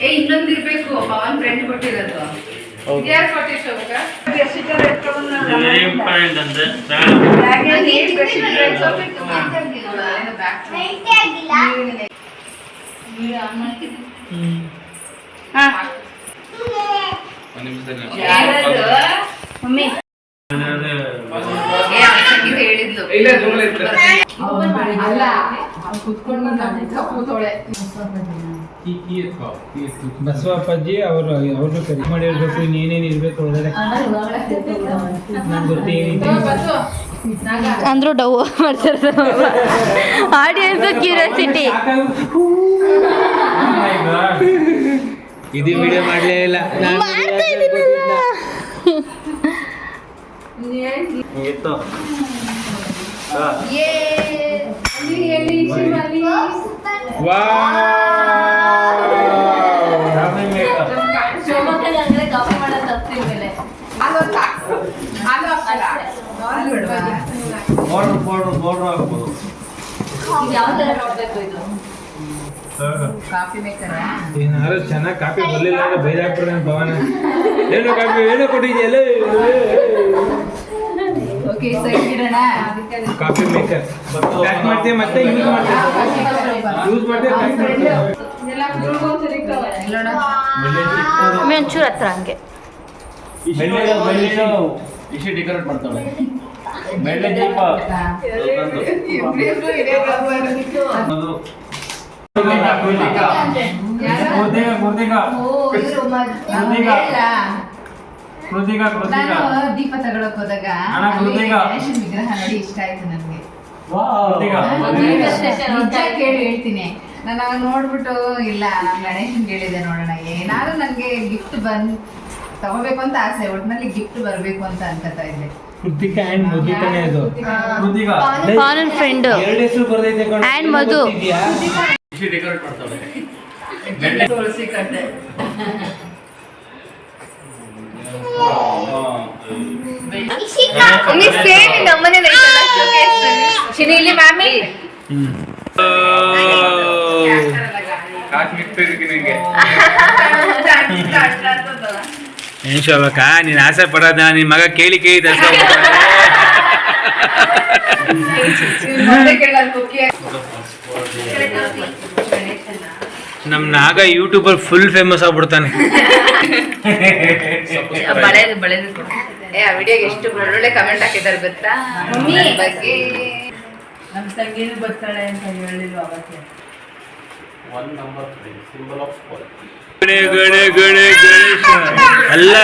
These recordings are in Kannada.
ಇನ್ನೊಂದು ಇರ್ಬೇಕು ಪವನ್ ಫ್ರೆಂಡ್ ಕೊಟ್ಟಿರೋದು ಯಾರು ಕೊಟ್ಟಿರ್ತಾವಾಗ ಮಮ್ಮಿ ಹೇಳಿದ್ಲು ಅಲ್ಲ ಕೂತ್ಕೊಂಡೆ ಬಸವಪ್ಪಾಜಿ ಅವ್ರನ್ನು ಕರಿ ಮಾಡಿರ್ಬೇಕು ಇನ್ನೇನೇನು ಇರ್ಬೇಕು ಒಳಗಡೆ ನಂಗೆ ಗೊತ್ತೇನಿದೆ ಅಂದ್ರೂ ಡವ್ ಮಾಡ್ತಾರೆ ಆಡಿಯನ್ಸ್ ಕ್ಯೂರಿಯಾಸಿಟಿ. ಇದು ವಿಡಿಯೋ ಮಾಡಲೇ ಇಲ್ಲ ಮಾಡ್ತಾ ಇದ್ದೀನಲ್ಲ. ಏನಾದ್ರು ಚೆನ್ನಾಗಿ ಕಾಫಿ ಬರ್ಲಿಲ್ಲ ಅಂದ್ರೆ ಬೈದಾಕ್ಬಿಡ್ರೆ ಭವನ ಏನೋ ಕಾಫಿ ಏನೋ ಕೊಟ್ಟಿದ್ಯಲ್ಲ ಕಾಫಿ ಮೇಕರ್ ಪ್ಯಾಕ್ ಮಾಡ್ತೀವಿ ಮತ್ತೆ ಯೂಸ್ ಮಾಡ್ತೀವಿ ಒಂಚೂರು ಹತ್ರ ಹಂಗೆ ಇಷ್ಟು ಡೆಕೋರೇಟ್ ಮಾಡ್ತಾಳೆ ಬೆಳ್ಳೆ ದೀಪ ದೀಪ ತಗೊಳಕ್ ಹೋದಾಗ ಗಣೇಶನ್ ವಿಗ್ರಹ ನೋಡಿ ಇಷ್ಟ ಆಯ್ತು ನನ್ಗೆ. ನಿಜ ಕೇಳಿ ಹೇಳ್ತೀನಿ, ನಾನು ಅವಾಗ ನೋಡ್ಬಿಟ್ಟು ಇಲ್ಲ ನಾನು ಗಣೇಶನ್ ಕೇಳಿದೆ ನೋಡೋಣ ಏನಾದ್ರು ನನ್ಗೆ ಗಿಫ್ಟ್ ತಗೋಬೇಕು ಅಂತ ಆಸೆ, ಒಟ್ನಲ್ಲಿ ಗಿಫ್ಟ್ ಬರ್ಬೇಕು ಅಂತ ಅನ್ಕೋತಾ ಇದ್ದೆ. ಕೃತಿಕಾ ಅಂಡ್ ಮಧು ತಾನೇ ಅದು ಫಾನ್ ಫ್ರೆಂಡ್ ಎರಡು ಹೆಸರು ಬರ್ದೈತೆ ಅಂಡ್ ಮಧು ಡೆಕೋರೇಟ್ ಮಾಡ್ತಾಳೆ ತುಳಸಿ ಕಟ್ಟೆ ಇಲ್ಲಿ ಮ್ಯಾಮಿ ಏನ್ ಶೋಭಕ್ಕ ನೀನ್ ಆಸೆ ಪಡೋದ ನಿನ್ ಮಗ ಕೇಳಿ ನಮ್ ನಾಗ ಯೂಟ್ಯೂಬರ್ ಫುಲ್ ಫೇಮಸ್ ಆಗ್ಬಿಡ್ತಾನೆ. ವಿಡಿಯೋಗೆ ಎಷ್ಟು ಒಳ್ಳೊಳ್ಳೆ ಕಮೆಂಟ್ ಹಾಕಿದ್ದಾರೆ ಗೊತ್ತಾ ಬಗ್ಗೆ. ನಮ್ ತಂಗಿನೂ ಬರ್ತಾಳೆ ಅಂತ ಹೇಳಿದ್ರು ಅವತ್ತೆ. ಅಲ್ಲ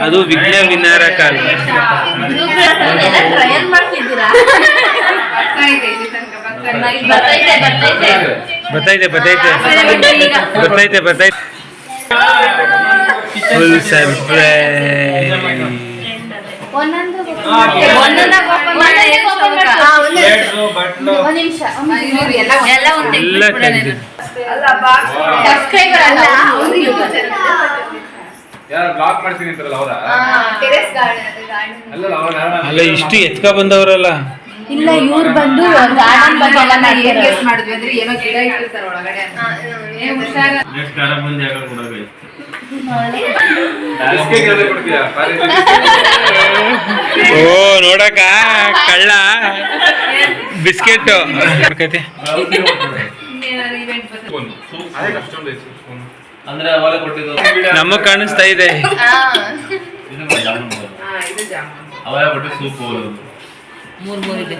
ಅದು ವಿಘ್ನ ವಿನಾರ ಕಾಲ. ಬರ್ತೈತೆ ಫುಲ್ ಸರ್ಪ್ರೈಸ್. ಅಲ್ಲ ಇಷ್ಟು ಎತ್ಕ ಬಂದವರಲ್ಲ. ಇಲ್ಲ ಇವ್ರು ಬಂದು ಗಾರ್ಡನ್ ಬಗ್ಗೆ ಎಲ್ಲ ಮಾಡಿದ್ವಿ ಅಂದ್ರೆ ಏನೋ ಗಿಡ ಇಟ್ಟಿರ್ತಾರೆ ಒಳಗಡೆ. ಓ ನೋಡಕ ಕಳ್ಳ ಬಿಸ್ಕೆಟ್ ಅಂದ್ರೆ ಅವಾಗ ಕೊಟ್ಟಿದ್ದು ನಮಗ್ ಕಾಣಿಸ್ತಾ ಇದೆ. ಅವಾಗ ಕೊಟ್ಟು ಸೂಪ್ ಮೂರ್ ಇದೆ.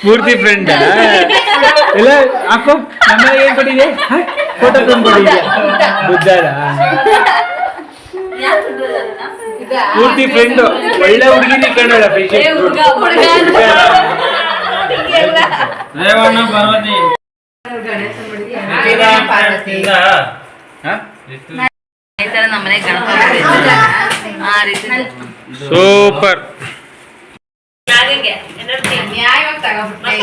ಪೂರ್ತಿ ಫ್ರೆಂಡ್ ಇಲ್ಲ ಹಾಕೋ ನಮ್ಮ ಏನ್ ಕೊಟ್ಟಿದೆ ಫೋಟೋ ತಂದ್ಕೊಟ್ಟಿದ್ಯಾ ಬುದ್ಧಾರ ಪೂರ್ತಿ ಫ್ರೆಂಡ್ ಒಳ್ಳೆ ಹುಡುಗಿನಿ ಕಂಡಳ ರೇವಣ್ಣ ಪಾರ್ವತಿ ಪಾರ್ವತಿ ಈ ತರ ನಮ್ಮ ಮನೆಗೆ ಗಣಪತಿ ಆ ರೀತಿ ಸೂಪರ್. ನ್ಯಾಯವಾಗಿ ತಗೊಂಡ್ಬಿಟ್ಟೆ.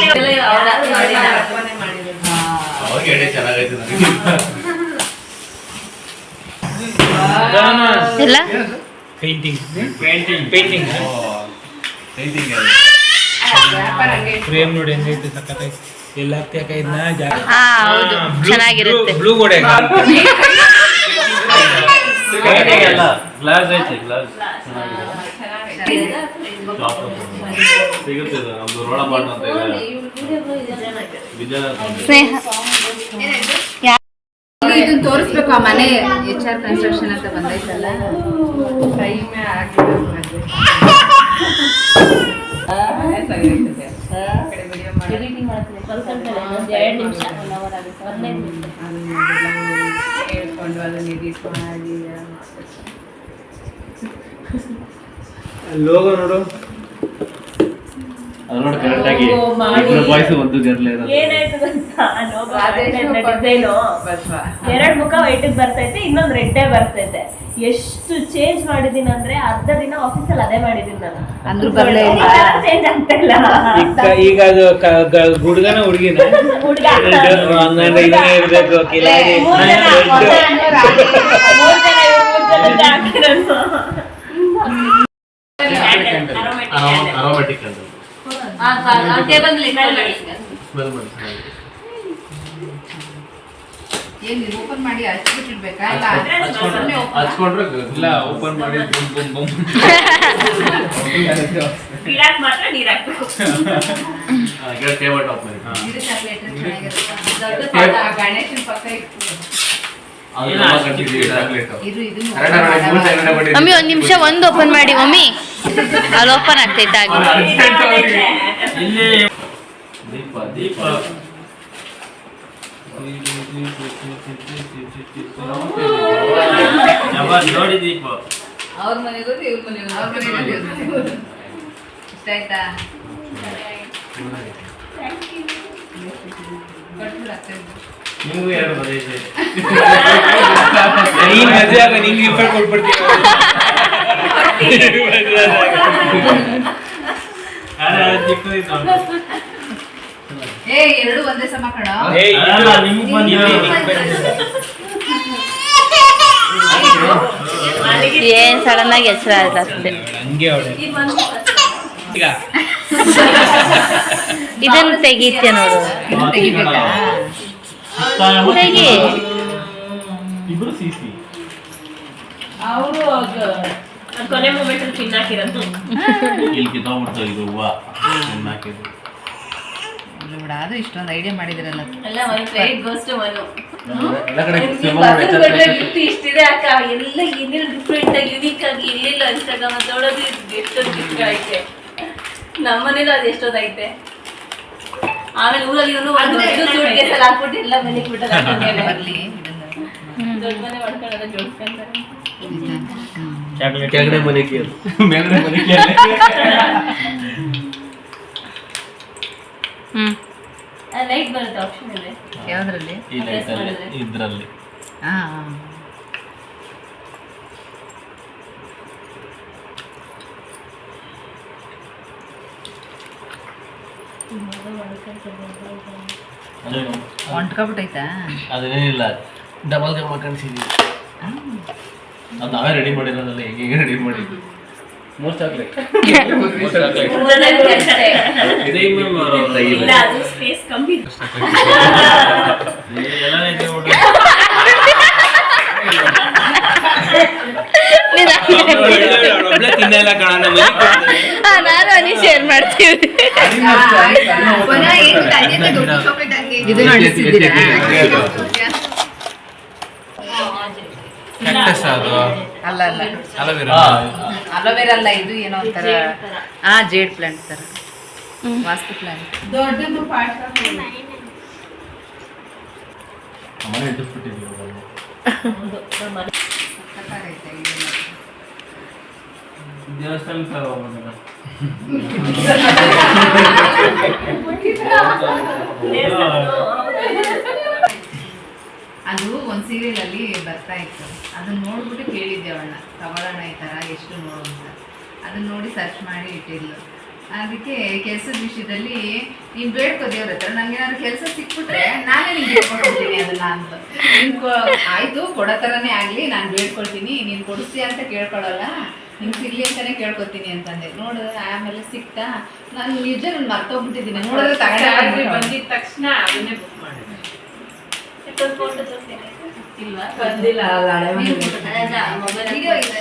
ಅವಾಗ ಎಡೆ ಚೆನ್ನಾಗೈತೆ ಎಲ್ಲ painting painting painting painting frame ನೋಡಿ ಹೆಂಗೈತೆ ಸಖತ್ತೈತೆ. ಎಲ್ಲ ಇದನ್ನ ಹಾ ಹೌದು ಚೆನ್ನಾಗಿರುತ್ತೆ. ಬ್ಲೂ ಗೋಡೆ ಪೇಂಟಿಂಗ್ ಅಲ್ಲ ಗ್ಲಾಸ್ ಐತೆ ಗ್ಲಾಸ್ ಸಿಗುತ್ತೆ ನಮ್ದು ರೋಡ ಬಾಟ್ ಅಂತ ಇದೆ ವಿಜಯನಗರ ಸ್ನೇಹ ಇದನ್ನ ತೋರಿಸ್ಬೇಕು. ಆ ಮನೆ HR ಕನ್ಸ್ಟ್ರಕ್ಷನ್ ಅಂತ ಬಂದೈತಲ್ಲ, ಟೈಮೇ ಆಗಿಲ್ಲ. ಹೇಳ್ಕೊಂಡು ಅದನ್ನ ಎಡಿಟ್ ಮಾಡಿ ಲೋಗೋ ನೋಡು. ಅದು ನೋಡಿ ಕರೆಕ್ಟ್ ಆಗಿ ಇಬ್ಬರ ವಾಯ್ಸ್ ಒಂದು ಜರ್ಲೆ ಇರೋದು. ಏನಾಯ್ತು ಗೊತ್ತಾ ಡಿಸೈನು ಎರಡ್ ಮುಖ ವೈಟಿಗೆ ಬರ್ತೈತೆ, ಇನ್ನೊಂದು ರೆಡ್ಡೇ ಬರ್ತೈತೆ. ಎಷ್ಟು ಚೇಂಜ್ ಮಾಡಿದೀನಿ ಅಂದ್ರೆ ಅರ್ಧ ದಿನ ಆಫೀಸಲ್ಲಿ ಅದೇ ಮಾಡಿದೀನಿ ನಾನು. ಅಂದ್ರೂ ಬರ್ಲೇ ಇಲ್ಲ. ಚೇಂಜ್ ಆಗ್ತಾ ಇಲ್ಲ. ಈಗ ಅದು ಹುಡುಗನ ಹುಡುಗಿನ ಹುಡ್ಗ ಹಂಗಂದ್ರೆ ಇದನ್ನೇ ಇರ್ಬೇಕು ಕಿಲಾಡಿ. ಮೂರ್ ಜನ ಹಾಕಿರೋದು. ಅರೋಮ್ಯಾಟಿಕ್ ಅಂತ ಸ್ಮೆಲ್ ಮಾಡಿ ಏನ್ ನೀವು ಓಪನ್ ಮಾಡಿ ಹಚ್ಬಿಟ್ಟಿರ್ಬೇಕಾ? ಹಚ್ಕೊಂಡ್ರೆ ಇಲ್ಲ ಓಪನ್ ಮಾಡಿ ಬುಮ್ ಬುಮ್ ಬುಮ್ ಗಿಡಕ್ಕೆ ಮಾತ್ರ ನೀರ್ ಹಾಕ್ಬೇಕು. ಗಿಡ ಟೇಬಲ್ ಟಾಪ್ ಮಾಡಿ ಇದು ಚಾಕ್ಲೇಟ್ ಚೆನ್ನಾಗಿರುತ್ತೆ. ಗಣೇಶನ ಪಕ್ಕ ಇಟ್ಟು ಮಮ್ಮಿ ಒಂದ್ ನಿಮಿಷ ಒಂದು ಓಪನ್ ಮಾಡಿ ಮಮ್ಮಿ. ಅಲ್ಲಿ ಓಪನ್ ಆಗ್ತೈತೆ ಆಗಿ. ದೀಪ ದೀಪ ನೋಡಿ ದೀಪ ಅವ್ರ ಮನೆಗೂ ಇವ್ರ ಮನೆಗೂ ಇಷ್ಟ ಆಯ್ತಾ? ನಿಮಗೂ ಎರಡು ಬರೈತೆ ನೀನ್ ಮದುವೆ ಆಗ ನಿಂಗೆ ಗಿಫ್ಟ್ ಕೊಟ್ಬಿಡ್ತೀನಿ. ಏ ಎರಡು ಒಂದೇ ಸಮ ಕಣ. ಏಯ್ ಇದು ನಿಮ್ಗೆ ಬಂದಿದೆ ಏನ್ ಸಡನ್ ಆಗಿ ಹೆಸರು ಆಯ್ತು ಅಷ್ಟೇ. ಹಂಗೆ ಅವಳೆ ಈಗ ಇದನ್ನ ತೆಗೀತ್ಯ ನೋಡು. ತೆಗಿಬೇಕಾ? ತೆಗಿ. ಇಬ್ರು ಸಿಸಿ ಅವರು ಕೊನೆ ಮೂಮೆಂಟ್ ಅಲ್ಲಿ ಪಿನ್ ಹಾಕಿರೋದು. ಇಲ್ಲಿ ಕಿತ್ತೋಗ್ಬಿಡ್ತಾರೆ ಇದು ಹೂವ ಹಾಕಿದ್ರು ಇಲ್ಲ ಬಿಡ, ಅದು ಇಷ್ಟೊಂದು ಐಡಿಯಾ ಮಾಡಿದಿರಲ್ಲ. ಎಲ್ಲ ಒಂದು ಕ್ರೆಡಿಟ್ ಗೋಸ್ ಟು ಮನು. ಎಲ್ಲ ಕಡೆ ಗಿಫ್ಟ್ ಇಷ್ಟಿದೆ ಅಕ್ಕ, ಎಲ್ಲ ಏನೇನು ಡಿಫ್ರೆಂಟ್ ಆಗಿ ಯುನೀಕ್ ಆಗಿ ಎಲ್ಲೆಲ್ಲ ಇನ್ಸ್ಟಾಗ್ರಾಮ್ ನೋಡೋದು ಎಷ್ಟೊಂದು ಗಿಫ್ಟ್ ಐತೆ. ನಮ್ಮನೇಲೂ ಅದು ಎಷ್ಟೊಂದೈತೆ. ಆಮೇಲೆ ಊರಲ್ಲಿ ಇವನು ಒಂದು ಸೂಟ್ ಕೇಸಲ್ಲಿ ಹಾಕ್ಬಿಟ್ಟು ಎಲ್ಲ ಮನೆಗೆ ಬಿಟ್ಟದ ಬರ್ಲಿ ದೊಡ್ಡ ಮನೆ ಮಾಡ್ಕೊಳ್ಳೋದ ಜೋಡಿಸ್ಕೊಂತಾರೆ. ಕೆಳಗಡೆ ಮನೆಗೆ ಮೇಲ್ಗಡೆ ಮನೆಗೆ ಹ್ಮ್ ಲೈಟ್ ಬರುತ್ತೆ ಆಪ್ಷನ್ ಇದೆ. ಯಾವ್ದ್ರಲ್ಲಿ? ಈ ಲೈಟಲ್ಲಿ ಇದ್ರಲ್ಲಿ ಹಾ ಹೊಂಟ್ಕೊಬಿಟ್ಟೈತಾ? ಅದೇನಿಲ್ಲ ಡಬಲ್ ಗಮ್ ಹಾಕೊಂಡಿದ್ದೀವಿ. ಅದು ನಾವೇ ರೆಡಿ ಮಾಡಿರೋದಲ್ಲ, ಹೇಗೆ ರೆಡಿ ಮಾಡಿದ್ವಿ. 3 ಚಾಕ್ಲೇಟ್ ಇಲ್ಲ, ಅದು ಸ್ಪೇಸ್ ಕಮ್ಮಿ. ಒಬ್ಳೆ ತಿನ್ನಲ್ಲ ಕಣ. ನಾನು ಅನಿ ಶೇರ್ ಮಾಡ್ತೀವಿ. ಇದನ್ನ ಅಳಿಸಿದ್ದೀರಾ? ಅಲ್ಲ ಅಲ್ಲ, ಅಲೋವೆರಾ ಅಲ್ಲ, ಇದು ಏನೋ ಒಂಥರ ಜೇಡ್ ಪ್ಲಾಂಟ್ ತರ, ವಾಸ್ತು ಪ್ಲಾಂಟ್. ದೊಡ್ಡದು ಮನೆ ಇಟ್ಟಿಸ್ಬಿಟ್ಟಿದ್ವಿ ದೇವಸ್ಥಾನಕ್ಕೆ ಬರ್ತಾಯಿತ್ತು. ಅದನ್ನ ನೋಡ್ಬಿಟ್ಟು ಕೇಳಿದ್ದೆ ಅವಳನ್ನ, ತಗೊಳ್ಳೋಣ ಈ ಥರ ಎಷ್ಟು ನೋಡು ಅಂತ. ಅದನ್ನ ನೋಡಿ ಸರ್ಚ್ ಮಾಡಿ ಇಟ್ಟಿದ್ಲು. ಅದಕ್ಕೆ ಕೆಲಸದ ವಿಷಯದಲ್ಲಿ ನೀನು ಬೇಡ್ಕೋ ದೇವ್ರ ಹತ್ರ, ನನಗೇನಾದ್ರು ಕೆಲಸ ಸಿಕ್ಬಿಟ್ರೆ ನಾನೇ ನಿಂಗೆ ಬೇಡ್ಕೊಳ್ತೀನಿ ಅದನ್ನ ಅಂತ. ನೀನು ಆಯಿತು ಕೊಡೋ ಥರನೇ ಆಗಲಿ, ನಾನು ಬೇಡ್ಕೊಳ್ತೀನಿ, ನೀನು ಕೊಡಿಸ್ತೀಯ ಅಂತ ಕೇಳ್ಕೊಳ್ಳಲ್ಲ, ನಿಂಗೆ ಸಿಗ್ಲಿ ಅಂತಾನೆ ಕೇಳ್ಕೊತೀನಿ ಅಂತಂದೆ. ನೋಡು ಆಮೇಲೆ ಸಿಕ್ತಾ, ನಾನು ನಿಜ ನಾನು ಮರ್ತೋಗ್ಬಿಟ್ಟಿದ್ದೀನಿ, ನೋಡಿದ್ರೆ ತಗೊಂಡು ಬಂದಿದ ತಕ್ಷಣ ಅದನ್ನೇ ಬುಕ್ ಮಾಡಿದೆ. ಫೋಟೋ ತೋರಿಸ್ತೇನೆ ಇಲ್ವಾ? ಬಂದಿಲ್ಲ ಮೊಬೈಲ್ ವಿಡಿಯೋ ಇದೆ.